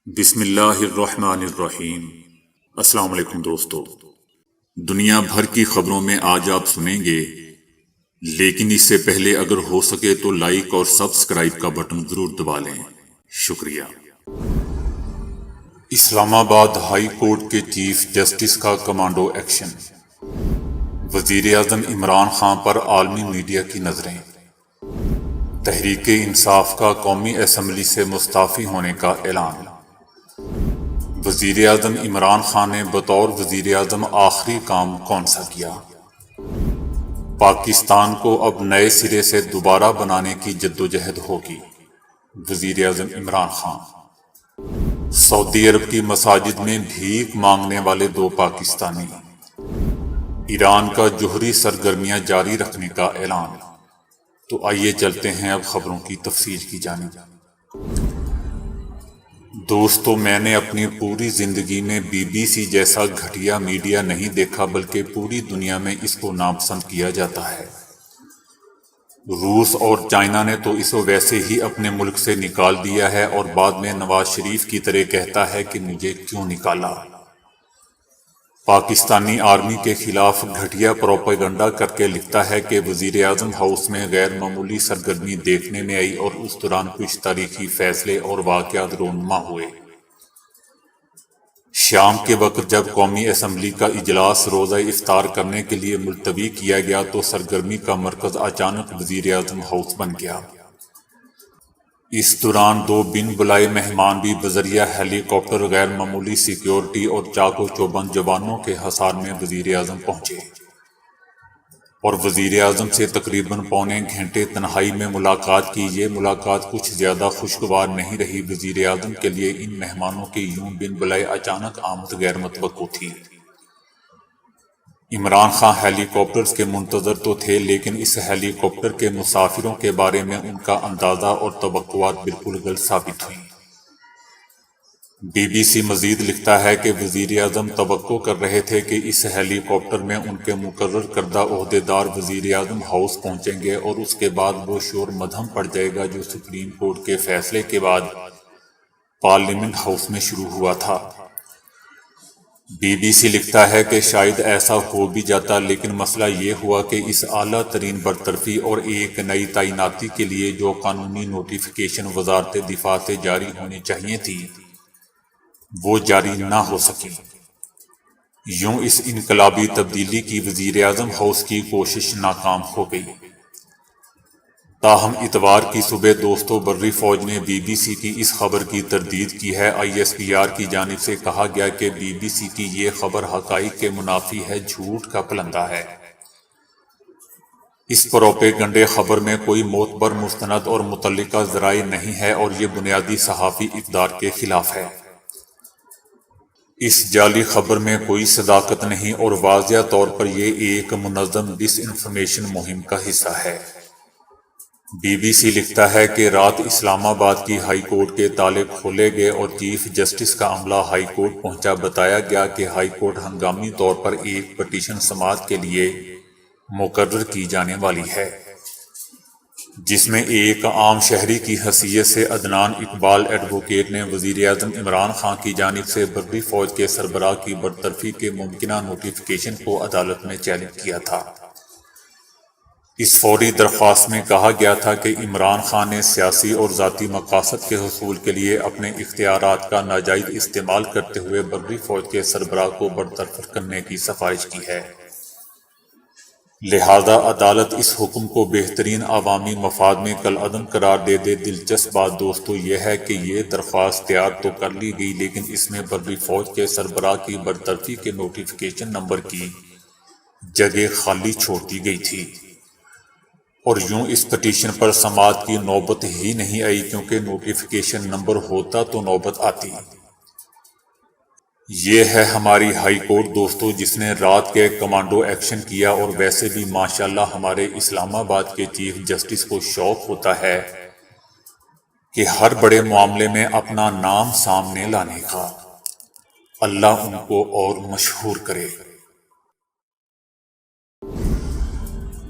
بسم اللہ الرحمن الرحیم۔ السلام علیکم دوستو، دنیا بھر کی خبروں میں آج آپ سنیں گے، لیکن اس سے پہلے اگر ہو سکے تو لائک اور سبسکرائب کا بٹن ضرور دبا لیں۔ شکریہ۔ اسلام آباد ہائی کورٹ کے چیف جسٹس کا کمانڈو ایکشن، وزیر اعظم عمران خان پر عالمی میڈیا کی نظریں، تحریک انصاف کا قومی اسمبلی سے مستعفی ہونے کا اعلان۔ وزیر اعظم عمران خان نے بطور وزیر اعظم آخری کام کون سا کیا؟ پاکستان کو اب نئے سرے سے دوبارہ بنانے کی جدوجہد ہوگی، وزیر اعظم عمران خان۔ سعودی عرب کی مساجد میں بھیک مانگنے والے 2 پاکستانی، ایران کا جوہری سرگرمیاں جاری رکھنے کا اعلان۔ تو آئیے چلتے ہیں اب خبروں کی تفصیل کی جانب۔ دوستو، میں نے اپنی پوری زندگی میں بی بی سی جیسا گھٹیا میڈیا نہیں دیکھا، بلکہ پوری دنیا میں اس کو ناپسند کیا جاتا ہے۔ روس اور چائنا نے تو اسے ویسے ہی اپنے ملک سے نکال دیا ہے اور بعد میں نواز شریف کی طرح کہتا ہے کہ مجھے کیوں نکالا۔ پاکستانی آرمی کے خلاف گھٹیا پروپیگنڈا کر کے لکھتا ہے کہ وزیر اعظم ہاؤس میں غیر معمولی سرگرمی دیکھنے میں آئی اور اس دوران کچھ تاریخی فیصلے اور واقعات رونما ہوئے۔ شام کے وقت جب قومی اسمبلی کا اجلاس روزہ افطار کرنے کے لیے ملتوی کیا گیا تو سرگرمی کا مرکز اچانک وزیر اعظم ہاؤس بن گیا۔ اس دوران 2 بن بلائے مہمان بھی بذریعہ ہیلی کاپٹر غیر معمولی سیکیورٹی اور چاق و چوبند جوانوں کے حصار میں وزیر اعظم پہنچے اور وزیر اعظم سے تقریباً پونے گھنٹے تنہائی میں ملاقات کی۔ یہ ملاقات کچھ زیادہ خوشگوار نہیں رہی۔ وزیر اعظم کے لیے ان مہمانوں کی یوں بن بلائے اچانک آمد غیر متوقع تھی۔ عمران خان ہیلی کاپٹرز کے منتظر تو تھے، لیکن اس ہیلی کاپٹر کے مسافروں کے بارے میں ان کا اندازہ اور توقعات بالکل غلط ثابت ہوئیں۔ بی بی سی مزید لکھتا ہے کہ وزیر اعظم توقع کر رہے تھے کہ اس ہیلی کاپٹر میں ان کے مقرر کردہ عہدیدار وزیر اعظم ہاؤس پہنچیں گے اور اس کے بعد وہ شور مدھم پڑ جائے گا جو سپریم کورٹ کے فیصلے کے بعد پارلیمنٹ ہاؤس میں شروع ہوا تھا۔ بی بی سی لکھتا ہے کہ شاید ایسا ہو بھی جاتا، لیکن مسئلہ یہ ہوا کہ اس اعلیٰ ترین برطرفی اور ایک نئی تعیناتی کے لیے جو قانونی نوٹیفیکیشن وزارت دفاع سے جاری ہونی چاہیے تھی وہ جاری نہ ہو سکی۔ یوں اس انقلابی تبدیلی کی وزیر اعظم ہاؤس کی کوشش ناکام ہو گئی۔ تاہم اتوار کی صبح دوستو بری فوج نے بی بی سی کی اس خبر کی تردید کی ہے۔ آئی ایس پی آر کی جانب سے کہا گیا کہ بی بی سی کی یہ خبر حقائق کے منافی ہے، جھوٹ کا پلندہ ہے۔ اس پروپیگنڈے خبر میں کوئی معتبر مستند اور متعلقہ ذرائع نہیں ہے اور یہ بنیادی صحافی اقدار کے خلاف ہے۔ اس جعلی خبر میں کوئی صداقت نہیں اور واضح طور پر یہ ایک منظم ڈس انفارمیشن مہم کا حصہ ہے۔ بی بی سی لکھتا ہے کہ رات اسلام آباد کی ہائی کورٹ کے تالے کھولے گئے اور چیف جسٹس کا عملہ ہائی کورٹ پہنچا۔ بتایا گیا کہ ہائی کورٹ ہنگامی طور پر ایک پٹیشن سماعت کے لیے مقرر کی جانے والی ہے، جس میں ایک عام شہری کی حیثیت سے عدنان اقبال ایڈوکیٹ نے وزیر اعظم عمران خان کی جانب سے بری فوج کے سربراہ کی برطرفی کے ممکنہ نوٹیفیکیشن کو عدالت میں چیلنج کیا تھا۔ اس فوری درخواست میں کہا گیا تھا کہ عمران خان نے سیاسی اور ذاتی مقاصد کے حصول کے لیے اپنے اختیارات کا ناجائز استعمال کرتے ہوئے بری فوج کے سربراہ کو برطرف کرنے کی سفارش کی ہے۔ لہذا عدالت اس حکم کو بہترین عوامی مفاد میں کالعدم قرار دے دے۔ دلچسپ بات دوستو یہ ہے کہ یہ درخواست تیار تو کر لی گئی، لیکن اس میں بری فوج کے سربراہ کی برطرفی کے نوٹیفیکیشن نمبر کی جگہ خالی چھوڑ دی گئی تھی اور یوں اس پٹیشن پر سماعت کی نوبت ہی نہیں آئی، کیونکہ نوٹیفیکیشن نمبر ہوتا تو نوبت آتی۔ یہ ہے ہماری ہائی کورٹ دوستو، جس نے رات کے کمانڈو ایکشن کیا۔ اور ویسے بھی ماشاءاللہ ہمارے اسلام آباد کے چیف جسٹس کو شوق ہوتا ہے کہ ہر بڑے معاملے میں اپنا نام سامنے لانے کا۔ اللہ ان کو اور مشہور کرے۔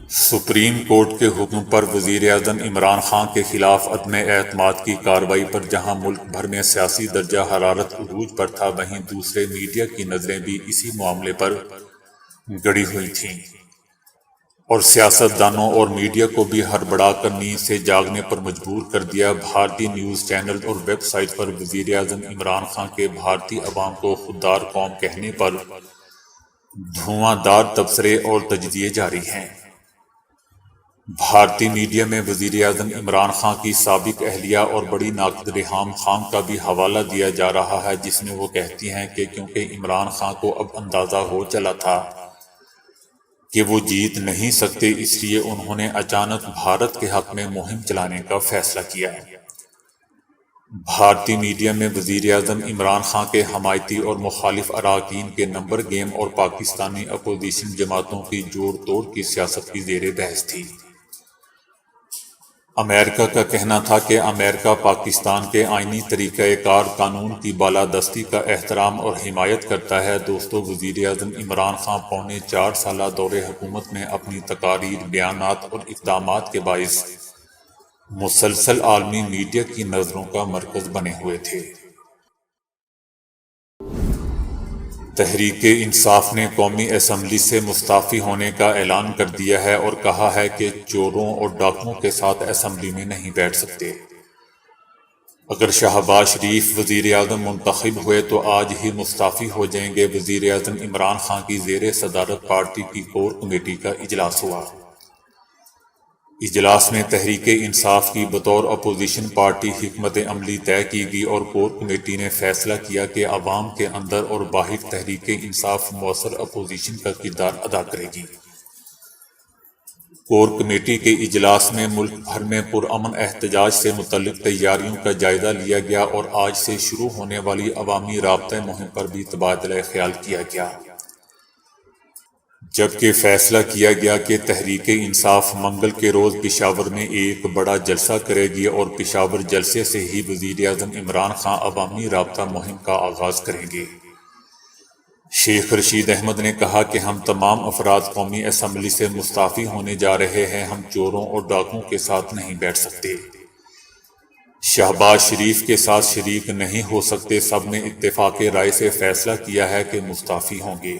سپریم کورٹ کے حکم پر وزیر اعظم عمران خان کے خلاف عدم اعتماد کی کارروائی پر جہاں ملک بھر میں سیاسی درجہ حرارت عروج پر تھا، وہیں دوسرے میڈیا کی نظریں بھی اسی معاملے پر گڑی ہوئی تھیں اور سیاست دانوں اور میڈیا کو بھی ہڑبڑا کر نیند سے جاگنے پر مجبور کر دیا۔ بھارتی نیوز چینل اور ویب سائٹ پر وزیر اعظم عمران خان کے بھارتی عوام کو خوددار قوم کہنے پر دھواں دار تبصرے اور تجزیے جاری ہیں۔ بھارتی میڈیا میں وزیر اعظم عمران خان کی سابق اہلیہ اور بڑی ناقد ریحام خان کا بھی حوالہ دیا جا رہا ہے، جس میں وہ کہتی ہیں کہ کیونکہ عمران خان کو اب اندازہ ہو چلا تھا کہ وہ جیت نہیں سکتے، اس لیے انہوں نے اچانک بھارت کے حق میں مہم چلانے کا فیصلہ کیا۔ بھارتی میڈیا میں وزیر اعظم عمران خان کے حمایتی اور مخالف اراکین کے نمبر گیم اور پاکستانی اپوزیشن جماعتوں کی جوڑ توڑ کی سیاست کی زیر بحث تھی۔ امریکہ کا کہنا تھا کہ امریکہ پاکستان کے آئینی طریقہ کار قانون کی بالادستی کا احترام اور حمایت کرتا ہے۔ دوستو، وزیر اعظم عمران خان پونے 4 سالہ دور حکومت میں اپنی تقاریر، بیانات اور اقدامات کے باعث مسلسل عالمی میڈیا کی نظروں کا مرکز بنے ہوئے تھے۔ تحریک انصاف نے قومی اسمبلی سے مستعفی ہونے کا اعلان کر دیا ہے اور کہا ہے کہ چوروں اور ڈاکوؤں کے ساتھ اسمبلی میں نہیں بیٹھ سکتے۔ اگر شہباز شریف وزیر اعظم منتخب ہوئے تو آج ہی مستعفی ہو جائیں گے۔ وزیر اعظم عمران خان کی زیر صدارت پارٹی کی کور کمیٹی کا اجلاس ہوا۔ اجلاس میں تحریک انصاف کی بطور اپوزیشن پارٹی حکمت عملی طے کی گئی اور کور کمیٹی نے فیصلہ کیا کہ عوام کے اندر اور باہر تحریک انصاف مؤثر اپوزیشن کا کردار ادا کرے گی۔ کور کمیٹی کے اجلاس میں ملک بھر میں پرامن احتجاج سے متعلق تیاریوں کا جائزہ لیا گیا اور آج سے شروع ہونے والی عوامی رابطہ مہم پر بھی تبادلہ خیال کیا گیا، جبکہ فیصلہ کیا گیا کہ تحریک انصاف منگل کے روز پشاور میں ایک بڑا جلسہ کرے گی اور پشاور جلسے سے ہی وزیر اعظم عمران خان عوامی رابطہ مہم کا آغاز کریں گے۔ شیخ رشید احمد نے کہا کہ ہم تمام افراد قومی اسمبلی سے مستعفی ہونے جا رہے ہیں، ہم چوروں اور ڈاکوؤں کے ساتھ نہیں بیٹھ سکتے، شہباز شریف کے ساتھ شریک نہیں ہو سکتے۔ سب نے اتفاق رائے سے فیصلہ کیا ہے کہ مستعفی ہوں گے۔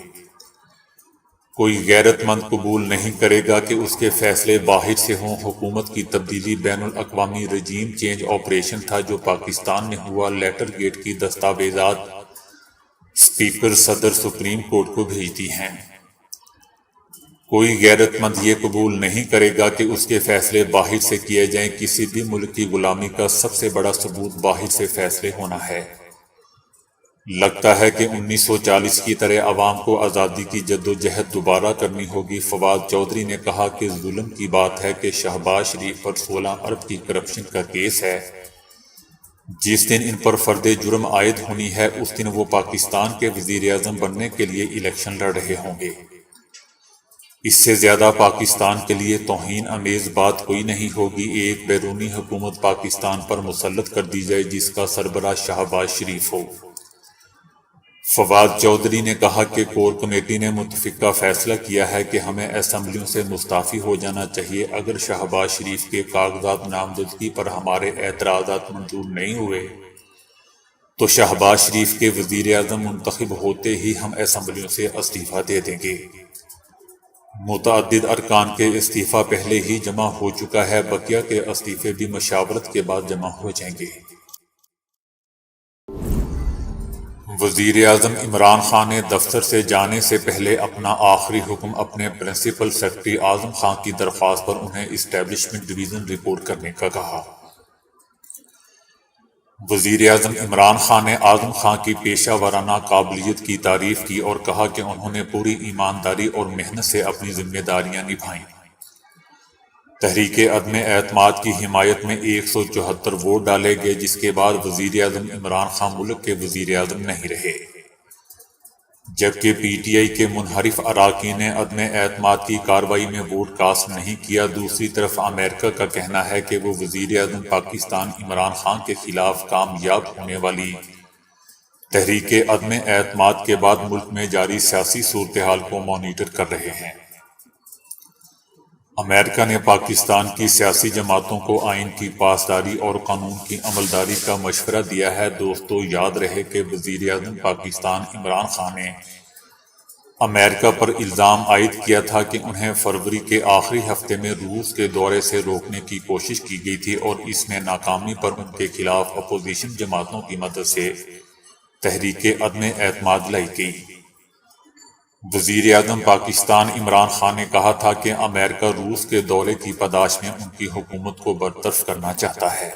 کوئی غیرت مند قبول نہیں کرے گا کہ اس کے فیصلے باہر سے ہوں۔ حکومت کی تبدیلی بین الاقوامی رجیم چینج آپریشن تھا جو پاکستان میں ہوا۔ لیٹر گیٹ کی دستاویزات اسپیکر صدر سپریم کورٹ کو بھیجتی ہیں۔ کوئی غیرت مند یہ قبول نہیں کرے گا کہ اس کے فیصلے باہر سے کیے جائیں۔ کسی بھی ملک کی غلامی کا سب سے بڑا ثبوت باہر سے فیصلے ہونا ہے۔ لگتا ہے کہ 1940 کی طرح عوام کو آزادی کی جدوجہد دوبارہ کرنی ہوگی۔ فواد چودھری نے کہا کہ ظلم کی بات ہے کہ شہباز شریف پر 16 ارب کی کرپشن کا کیس ہے۔ جس دن ان پر فرد جرم عائد ہونی ہے اس دن وہ پاکستان کے وزیر اعظم بننے کے لیے الیکشن لڑ رہے ہوں گے۔ اس سے زیادہ پاکستان کے لیے توہین آمیز بات کوئی نہیں ہوگی۔ ایک بیرونی حکومت پاکستان پر مسلط کر دی جائے جس کا سربراہ شہباز شریف ہو۔ فواد چودھری نے کہا کہ کور کمیٹی نے متفقہ فیصلہ کیا ہے کہ ہمیں اسمبلیوں سے مستعفی ہو جانا چاہیے۔ اگر شہباز شریف کے کاغذات نامزدگی پر ہمارے اعتراضات منظور نہیں ہوئے تو شہباز شریف کے وزیر اعظم منتخب ہوتے ہی ہم اسمبلیوں سے استعفیٰ دے دیں گے۔ متعدد ارکان کے استعفیٰ پہلے ہی جمع ہو چکا ہے، بقیہ کے استعفے بھی مشاورت کے بعد جمع ہو جائیں گے۔ وزیر اعظم عمران خان نے دفتر سے جانے سے پہلے اپنا آخری حکم اپنے پرنسپل سیکرٹری اعظم خان کی درخواست پر انہیں اسٹیبلشمنٹ ڈویژن رپورٹ کرنے کا کہا۔ وزیر اعظم عمران خان نے اعظم خان کی پیشہ ورانہ قابلیت کی تعریف کی اور کہا کہ انہوں نے پوری ایمانداری اور محنت سے اپنی ذمہ داریاں نبھائیں۔ تحریک عدم اعتماد کی حمایت میں 174 ووٹ ڈالے گئے، جس کے بعد وزیر اعظم عمران خان ملک کے وزیر اعظم نہیں رہے، جبکہ پی ٹی آئی کے منحرف اراکین نے عدم اعتماد کی کارروائی میں ووٹ کاسٹ نہیں کیا۔ دوسری طرف امریکہ کا کہنا ہے کہ وہ وزیر اعظم پاکستان عمران خان کے خلاف کامیاب ہونے والی تحریک عدم اعتماد کے بعد ملک میں جاری سیاسی صورتحال کو مانیٹر کر رہے ہیں۔ امریکہ نے پاکستان کی سیاسی جماعتوں کو آئین کی پاسداری اور قانون کی عملداری کا مشورہ دیا ہے۔ دوستو، یاد رہے کہ وزیر اعظم پاکستان عمران خان نے امریکہ پر الزام عائد کیا تھا کہ انہیں فروری کے آخری ہفتے میں روس کے دورے سے روکنے کی کوشش کی گئی تھی اور اس میں ناکامی پر ان کے خلاف اپوزیشن جماعتوں کی مدد سے تحریک عدم اعتماد لائی گئی۔ وزیر اعظم پاکستان عمران خان نے کہا تھا کہ امریکہ روس کے دورے کی پاداش میں ان کی حکومت کو برطرف کرنا چاہتا ہے۔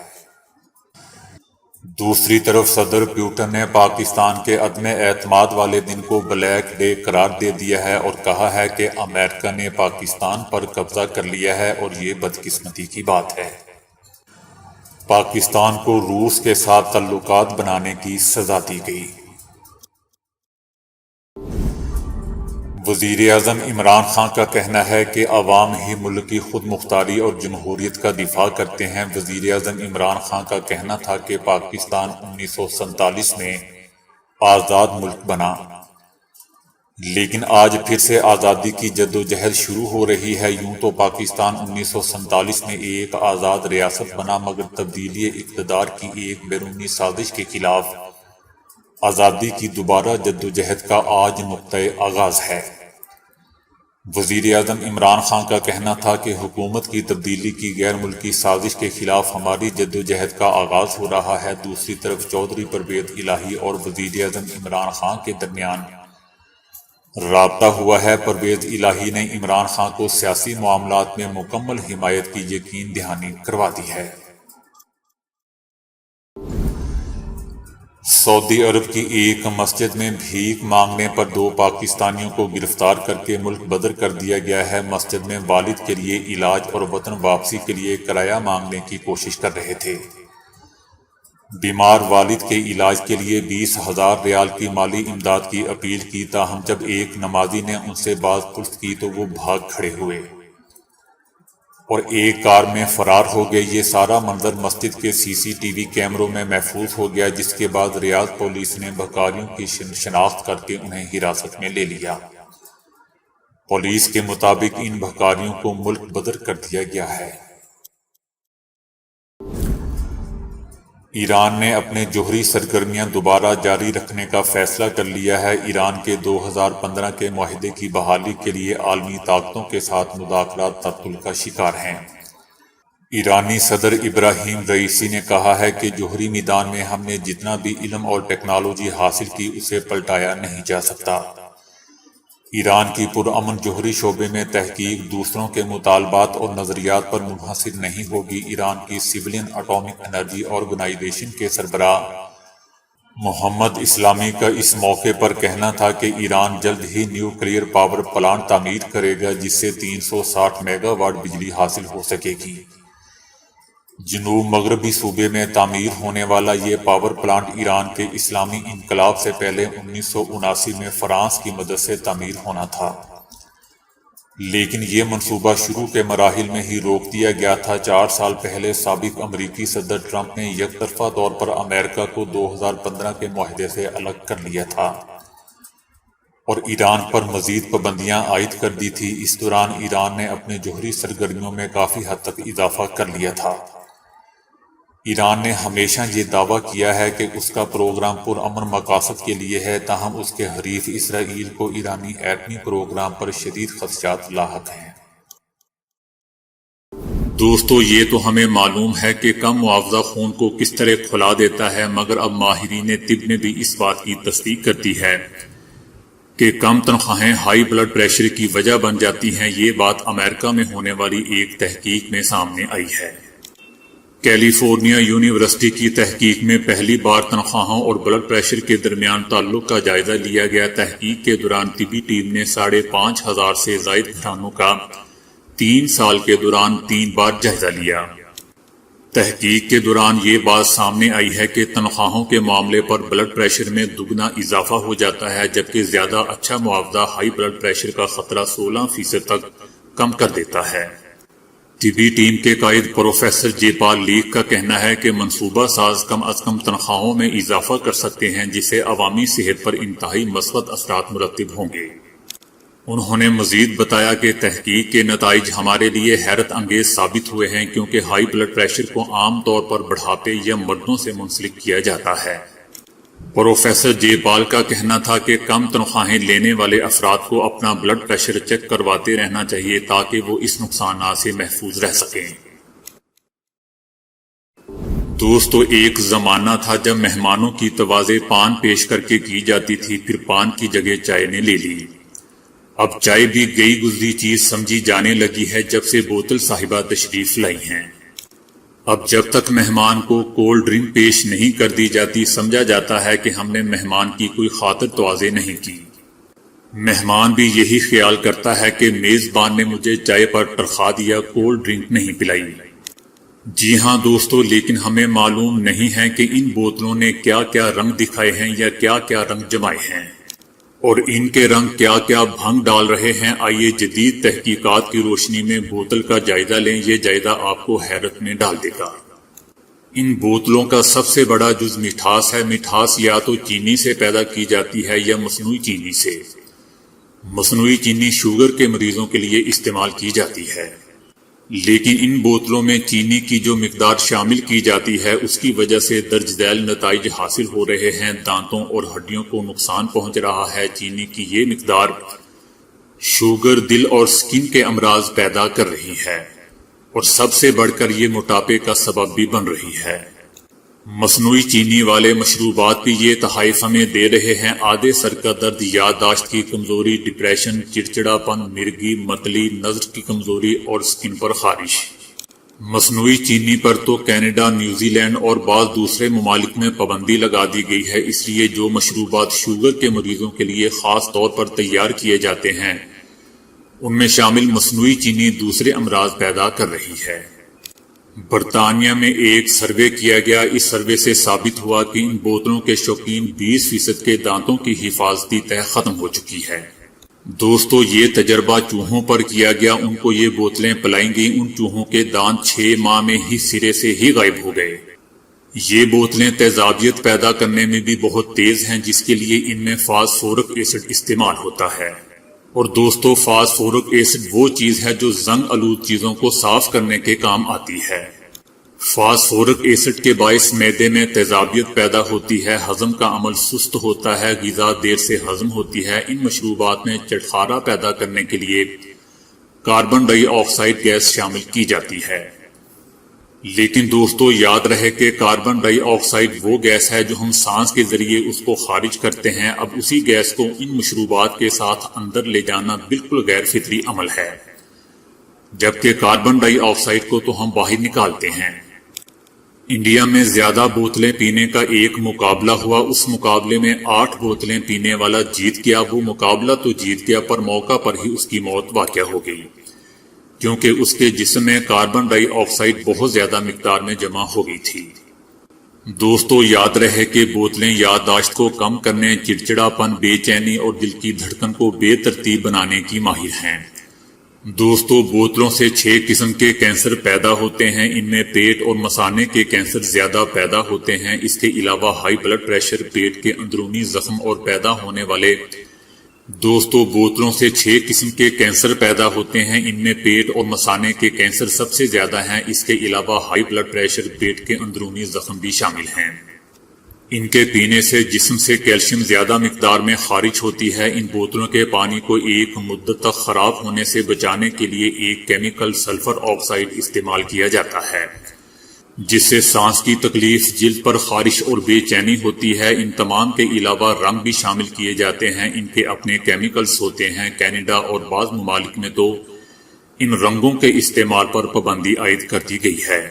دوسری طرف صدر پیوٹن نے پاکستان کے عدم اعتماد والے دن کو بلیک ڈے قرار دے دیا ہے اور کہا ہے کہ امریکہ نے پاکستان پر قبضہ کر لیا ہے اور یہ بدقسمتی کی بات ہے۔ پاکستان کو روس کے ساتھ تعلقات بنانے کی سزا دی گئی۔ وزیر اعظم عمران خان کا کہنا ہے کہ عوام ہی ملک کی خود مختاری اور جمہوریت کا دفاع کرتے ہیں۔ وزیر اعظم عمران خان کا کہنا تھا کہ پاکستان 1947 میں آزاد ملک بنا، لیکن آج پھر سے آزادی کی جدوجہد شروع ہو رہی ہے۔ یوں تو پاکستان 1947 میں ایک آزاد ریاست بنا، مگر تبدیلی اقتدار کی ایک بیرونی سازش کے خلاف آزادی کی دوبارہ جدوجہد کا آج نقطۂ آغاز ہے۔ وزیر اعظم عمران خان کا کہنا تھا کہ حکومت کی تبدیلی کی غیر ملکی سازش کے خلاف ہماری جدوجہد کا آغاز ہو رہا ہے۔ دوسری طرف چودھری پرویز الہی اور وزیر اعظم عمران خان کے درمیان رابطہ ہوا ہے۔ پرویز الہی نے عمران خان کو سیاسی معاملات میں مکمل حمایت کی یقین دہانی کروا دی ہے۔ سعودی عرب کی ایک مسجد میں بھیک مانگنے پر 2 پاکستانیوں کو گرفتار کر کے ملک بدر کر دیا گیا ہے۔ مسجد میں والد کے لیے علاج اور وطن واپسی کے لیے کرایہ مانگنے کی کوشش کر رہے تھے۔ بیمار والد کے علاج کے لیے 20,000 ریال کی مالی امداد کی اپیل کی، تاہم جب ایک نمازی نے ان سے باز پرس کی تو وہ بھاگ کھڑے ہوئے اور ایک کار میں فرار ہو گئے۔ یہ سارا منظر مسجد کے CCTV کیمروں میں محفوظ ہو گیا، جس کے بعد ریاض پولیس نے بھکاریوں کی شناخت کر کے انہیں حراست میں لے لیا۔ پولیس کے مطابق ان بھکاریوں کو ملک بدر کر دیا گیا ہے۔ ایران نے اپنے جوہری سرگرمیاں دوبارہ جاری رکھنے کا فیصلہ کر لیا ہے۔ ایران کے 2015 کے معاہدے کی بحالی کے لیے عالمی طاقتوں کے ساتھ مذاکرات تعطل کا شکار ہیں۔ ایرانی صدر ابراہیم رئیسی نے کہا ہے کہ جوہری میدان میں ہم نے جتنا بھی علم اور ٹیکنالوجی حاصل کی اسے پلٹایا نہیں جا سکتا۔ ایران کی پرامن جوہری شعبے میں تحقیق دوسروں کے مطالبات اور نظریات پر منحصر نہیں ہوگی۔ ایران کی سویلین اٹامک انرجی آرگنائزیشن کے سربراہ محمد اسلامی کا اس موقع پر کہنا تھا کہ ایران جلد ہی نیوکلیئر پاور پلانٹ تعمیر کرے گا جس سے 360 میگا واٹ بجلی حاصل ہو سکے گی۔ جنوب مغربی صوبے میں تعمیر ہونے والا یہ پاور پلانٹ ایران کے اسلامی انقلاب سے پہلے 1979 میں فرانس کی مدد سے تعمیر ہونا تھا، لیکن یہ منصوبہ شروع کے مراحل میں ہی روک دیا گیا تھا۔ 4 سال پہلے سابق امریکی صدر ٹرمپ نے یک طرفہ طور پر امریکہ کو 2015 کے معاہدے سے الگ کر لیا تھا اور ایران پر مزید پابندیاں عائد کر دی تھی۔ اس دوران ایران نے اپنے جوہری سرگرمیوں میں کافی حد تک اضافہ کر لیا تھا۔ ایران نے ہمیشہ یہ دعویٰ کیا ہے کہ اس کا پروگرام پرامن مقاصد کے لیے ہے، تاہم اس کے حریف اسرائیل کو ایرانی ایٹمی پروگرام پر شدید خدشات لاحق ہیں۔ دوستو، یہ تو ہمیں معلوم ہے کہ کم معاوضہ خون کو کس طرح کھلا دیتا ہے، مگر اب ماہرین طب نے بھی اس بات کی تصدیق کر دی ہے کہ کم تنخواہیں ہائی بلڈ پریشر کی وجہ بن جاتی ہیں۔ یہ بات امریکہ میں ہونے والی ایک تحقیق میں سامنے آئی ہے۔ کیلیفورنیا یونیورسٹی کی تحقیق میں پہلی بار تنخواہوں اور بلڈ پریشر کے درمیان تعلق کا جائزہ لیا گیا۔ تحقیق کے دوران طبی ٹیم نے 5,500 سے زائد گھرانوں کا 3 سال کے دوران 3 بار جائزہ لیا۔ تحقیق کے دوران یہ بات سامنے آئی ہے کہ تنخواہوں کے معاملے پر بلڈ پریشر میں دگنا اضافہ ہو جاتا ہے، جبکہ زیادہ اچھا معاوضہ ہائی بلڈ پریشر کا خطرہ 16% تک کم کر دیتا ہے۔ طبی ٹیم کے قائد پروفیسر جے پال لیک کا کہنا ہے کہ منصوبہ ساز کم از کم تنخواہوں میں اضافہ کر سکتے ہیں، جس سے عوامی صحت پر انتہائی مثبت اثرات مرتب ہوں گے۔ انہوں نے مزید بتایا کہ تحقیق کے نتائج ہمارے لیے حیرت انگیز ثابت ہوئے ہیں، کیونکہ ہائی بلڈ پریشر کو عام طور پر بڑھاپے یا مردوں سے منسلک کیا جاتا ہے۔ پروفیسر جے پال کا کہنا تھا کہ کم تنخواہیں لینے والے افراد کو اپنا بلڈ پریشر چیک کرواتے رہنا چاہیے تاکہ وہ اس نقصانات سے محفوظ رہ سکیں۔ دوستو، ایک زمانہ تھا جب مہمانوں کی تواضع پان پیش کر کے کی جاتی تھی، پھر پان کی جگہ چائے نے لے لی۔ اب چائے بھی گئی گزری چیز سمجھی جانے لگی ہے جب سے بوتل صاحبہ تشریف لائی ہیں۔ اب جب تک مہمان کو کولڈ ڈرنک پیش نہیں کر دی جاتی، سمجھا جاتا ہے کہ ہم نے مہمان کی کوئی خاطر تواضع نہیں کی۔ مہمان بھی یہی خیال کرتا ہے کہ میزبان نے مجھے چائے پر ٹرخا دیا، کولڈ ڈرنک نہیں پلائی۔ جی ہاں دوستو، لیکن ہمیں معلوم نہیں ہے کہ ان بوتلوں نے کیا کیا رنگ دکھائے ہیں یا کیا کیا رنگ جمائے ہیں، اور ان کے رنگ کیا کیا بھنگ ڈال رہے ہیں۔ آئیے جدید تحقیقات کی روشنی میں بوتل کا جائزہ لیں، یہ جائزہ آپ کو حیرت میں ڈال دے گا۔ ان بوتلوں کا سب سے بڑا جز مٹھاس ہے۔ مٹھاس یا تو چینی سے پیدا کی جاتی ہے یا مصنوعی چینی سے۔ مصنوعی چینی شوگر کے مریضوں کے لیے استعمال کی جاتی ہے، لیکن ان بوتلوں میں چینی کی جو مقدار شامل کی جاتی ہے اس کی وجہ سے درج ذیل نتائج حاصل ہو رہے ہیں۔ دانتوں اور ہڈیوں کو نقصان پہنچ رہا ہے۔ چینی کی یہ مقدار شوگر، دل اور سکن کے امراض پیدا کر رہی ہے، اور سب سے بڑھ کر یہ موٹاپے کا سبب بھی بن رہی ہے۔ مصنوعی چینی والے مشروبات بھی یہ تحائف ہمیں دے رہے ہیں: آدھے سر کا درد، یادداشت کی کمزوری، ڈپریشن، چڑچڑاپن، مرگی، متلی، نظر کی کمزوری اور سکن پر خارش۔ مصنوعی چینی پر تو کینیڈا، نیوزی لینڈ اور بعض دوسرے ممالک میں پابندی لگا دی گئی ہے، اس لیے جو مشروبات شوگر کے مریضوں کے لیے خاص طور پر تیار کیے جاتے ہیں ان میں شامل مصنوعی چینی دوسرے امراض پیدا کر رہی ہے۔ برطانیہ میں ایک سروے کیا گیا، اس سروے سے ثابت ہوا کہ ان بوتلوں کے شوقین 20% کے دانتوں کی حفاظتی تہ ختم ہو چکی ہے۔ دوستو، یہ تجربہ چوہوں پر کیا گیا، ان کو یہ بوتلیں پلائیں گئیں، ان چوہوں کے دانت 6 ماہ میں ہی سرے سے ہی غائب ہو گئے۔ یہ بوتلیں تیزابیت پیدا کرنے میں بھی بہت تیز ہیں، جس کے لیے ان میں فاسفورک ایسڈ استعمال ہوتا ہے۔ اور دوستو، فاسفورک ایسڈ وہ چیز ہے جو زنگ آلود چیزوں کو صاف کرنے کے کام آتی ہے۔ فاسفورک ایسڈ کے باعث معدے میں تیزابیت پیدا ہوتی ہے، ہضم کا عمل سست ہوتا ہے، غذا دیر سے ہضم ہوتی ہے۔ ان مشروبات میں چٹخارا پیدا کرنے کے لیے کاربن ڈائی آکسائڈ گیس شامل کی جاتی ہے، لیکن دوستو یاد رہے کہ کاربن ڈائی آکسائڈ وہ گیس ہے جو ہم سانس کے ذریعے اس کو خارج کرتے ہیں۔ اب اسی گیس کو ان مشروبات کے ساتھ اندر لے جانا بالکل غیر فطری عمل ہے، جبکہ کاربن ڈائی آکسائڈ کو تو ہم باہر نکالتے ہیں۔ انڈیا میں زیادہ بوتلیں پینے کا ایک مقابلہ ہوا، اس مقابلے میں 8 بوتلیں پینے والا جیت گیا۔ وہ مقابلہ تو جیت گیا، پر موقع پر ہی اس کی موت واقع ہو گئی، کیونکہ اس کے جسم میں کاربن ڈائی آکسائڈ بہت زیادہ مقدار میں جمع ہو گئی تھی۔ دوستو یاد رہے کہ بوتلیں یادداشت کو کم کرنے، چڑچڑاپن، بے چینی اور دل کی دھڑکن کو بے ترتیب بنانے کی ماہر ہیں۔ دوستو، بوتلوں سے 6 قسم کے کینسر پیدا ہوتے ہیں، ان میں پیٹ اور مثانے کے کینسر زیادہ پیدا ہوتے ہیں۔ اس کے علاوہ ہائی بلڈ پریشر، پیٹ کے اندرونی زخم اور پیدا ہونے والے دوستو، بوتلوں سے 6 قسم کے کینسر پیدا ہوتے ہیں، ان میں پیٹ اور مثانے کے کینسر سب سے زیادہ ہیں۔ اس کے علاوہ ہائی بلڈ پریشر، پیٹ کے اندرونی زخم بھی شامل ہیں۔ ان کے پینے سے جسم سے کیلشیم زیادہ مقدار میں خارج ہوتی ہے۔ ان بوتلوں کے پانی کو ایک مدت تک خراب ہونے سے بچانے کے لیے ایک کیمیکل سلفر آکسائڈ استعمال کیا جاتا ہے، جس سے سانس کی تکلیف، جلد پر خارش اور بے چینی ہوتی ہے۔ ان تمام کے علاوہ رنگ بھی شامل کیے جاتے ہیں، ان کے اپنے کیمیکلز ہوتے ہیں۔ کینیڈا اور بعض ممالک میں تو ان رنگوں کے استعمال پر پابندی عائد کر دی گئی ہے۔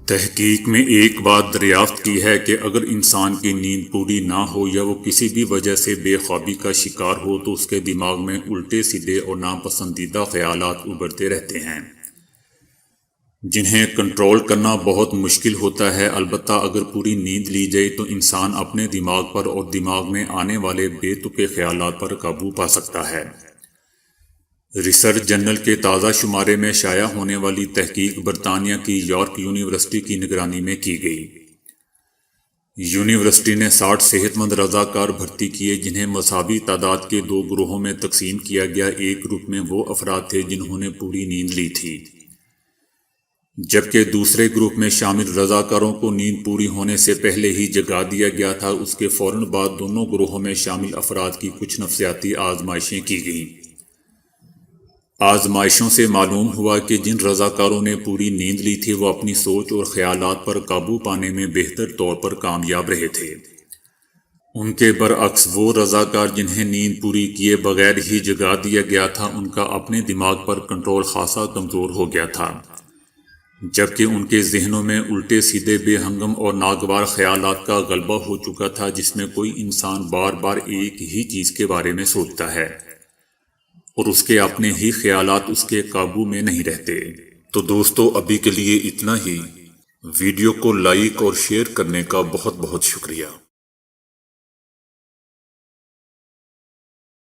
تحقیق میں ایک بات دریافت کی ہے کہ اگر انسان کی نیند پوری نہ ہو یا وہ کسی بھی وجہ سے بے خوابی کا شکار ہو تو اس کے دماغ میں الٹے سیدھے اور ناپسندیدہ خیالات ابھرتے رہتے ہیں، جنہیں کنٹرول کرنا بہت مشکل ہوتا ہے۔ البتہ اگر پوری نیند لی جائے تو انسان اپنے دماغ پر اور دماغ میں آنے والے بے تکے خیالات پر قابو پا سکتا ہے۔ ریسرچ جرنل کے تازہ شمارے میں شائع ہونے والی تحقیق برطانیہ کی یارک یونیورسٹی کی نگرانی میں کی گئی۔ یونیورسٹی نے 60 صحت مند رضاکار بھرتی کیے جنہیں مساوی تعداد کے 2 گروہوں میں تقسیم کیا گیا۔ ایک گروپ میں وہ افراد تھے جنہوں نے پوری نیند لی تھی، جبکہ دوسرے گروپ میں شامل رضاکاروں کو نیند پوری ہونے سے پہلے ہی جگا دیا گیا تھا۔ اس کے فوراً بعد دونوں گروہوں میں شامل افراد کی کچھ نفسیاتی آزمائشیں کی گئیں۔ آزمائشوں سے معلوم ہوا کہ جن رضاکاروں نے پوری نیند لی تھی وہ اپنی سوچ اور خیالات پر قابو پانے میں بہتر طور پر کامیاب رہے تھے۔ ان کے برعکس وہ رضاکار جنہیں نیند پوری کیے بغیر ہی جگا دیا گیا تھا، ان کا اپنے دماغ پر کنٹرول خاصا کمزور ہو گیا تھا، جبکہ ان کے ذہنوں میں الٹے سیدھے بے ہنگم اور ناگوار خیالات کا غلبہ ہو چکا تھا، جس میں کوئی انسان بار بار ایک ہی چیز کے بارے میں سوچتا ہے اور اس کے اپنے ہی خیالات اس کے قابو میں نہیں رہتے۔ تو دوستو، ابھی کے لیے اتنا ہی۔ ویڈیو کو لائک اور شیئر کرنے کا بہت بہت شکریہ۔